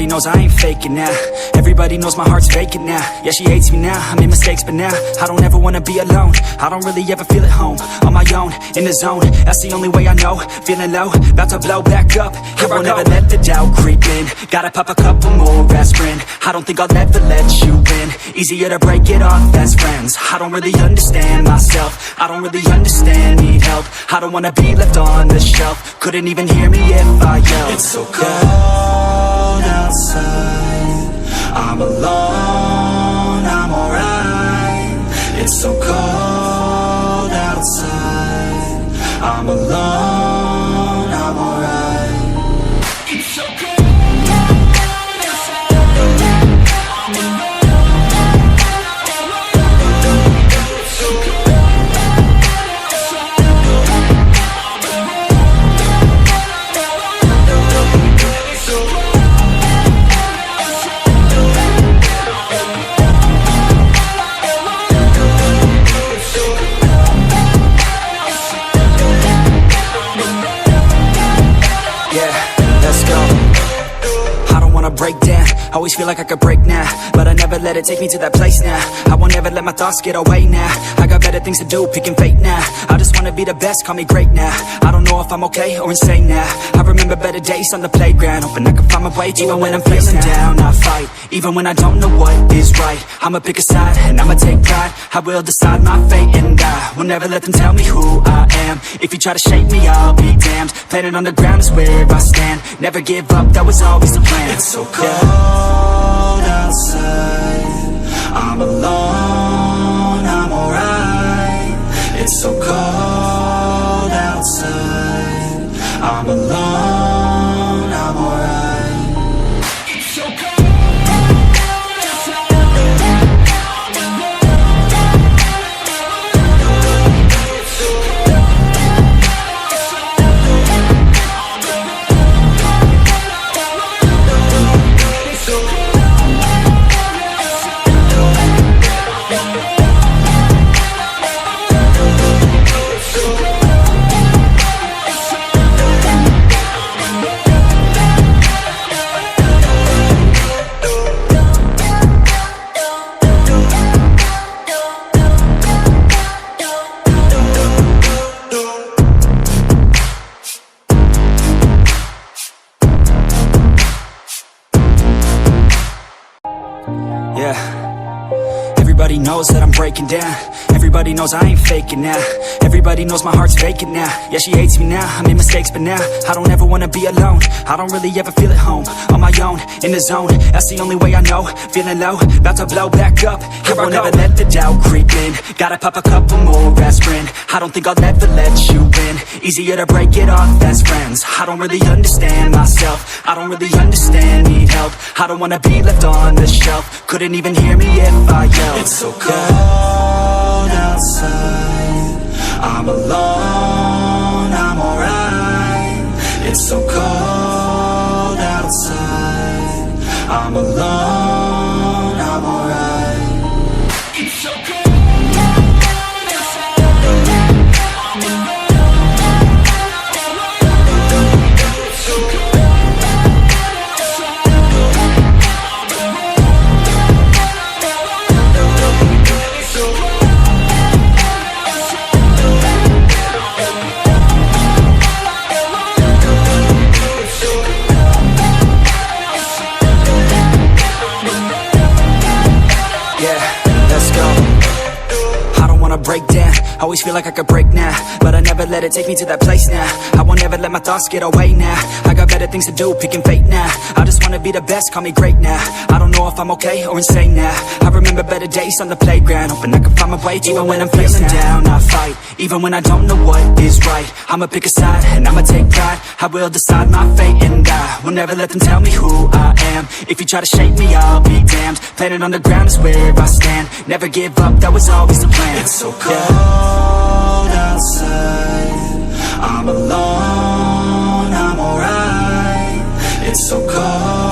Everybody knows I ain't faking now. Everybody knows my heart's vacant now. Yeah, she hates me now, I made mistakes, but now I don't ever wanna be alone. I don't really ever feel at home. On my own, in the zone, that's the only way I know. Feeling low, about to blow back up. Here I won't ever let the doubt creep in. Gotta pop a couple more aspirin. I don't think I'll ever let you in. Easier to break it off best friends. I don't really understand myself. I don't really understand, need help. I don't wanna be left on the shelf. Couldn't even hear me if I yelled. It's so cold outside, I'm alone, I'm alright. It's so cold outside, I'm alone, I'm alright. It's so cold. Break down, always feel like I could break now, but I never let it take me to that place now. I won't ever let my thoughts get away now. I got better things to do, picking fate now. I just wanna be the best, call me great now. I don't know if I'm okay or insane now. I remember better days on the playground, hoping I can find my way. Even when I'm feeling down, I fight. Even when I don't know what is right, I'ma pick a side and I'ma take pride. I will decide my fate and I will never let them tell me who I am. If you try to shake me, I'll be damned. Planet on the ground is where I stand. Never give up, that was always the plan. It's so cold outside, I'm alone, I'm alright. It's so cold outside, I'm alone, I'm alright. It's so cold. Everybody knows that I'm breaking down. Everybody knows I ain't faking now. Everybody knows my heart's vacant now. Yeah, she hates me now, I made mistakes, but now I don't ever wanna be alone. I don't really ever feel at home. On my own, in the zone, that's the only way I know. Feeling low, about to blow back up. Here I won't ever let the doubt creep in. Gotta pop a couple more aspirin. I don't think I'll ever let you in. Easier to break it off best friends. I don't really understand myself. I don't really understand, need help. I don't wanna be left on the shelf. Couldn't even hear me if I yelled. It's so cold outside, I'm alone, I'm alright. It's so cold outside, I'm alone, I'm alright. It's so cold. Break down, always feel like I could break now, but I never let it take me to that place now. I won't ever let my thoughts get away now. I got better things to do, picking fate now. I just wanna be the best, call me great now. I don't know if I'm okay or insane now. I remember better days on the playground, hoping I can find my way. Even when I'm feeling down, I fight. Even when I don't know what is right, I'ma pick a side and I'ma take pride. I will decide my fate and I will never let them tell me who I am. If you try to shake me, I'll be damned. Planet on the ground is where I stand. Never give up, that was always the plan. It's so cold outside, I'm alone, I'm alright. It's so cold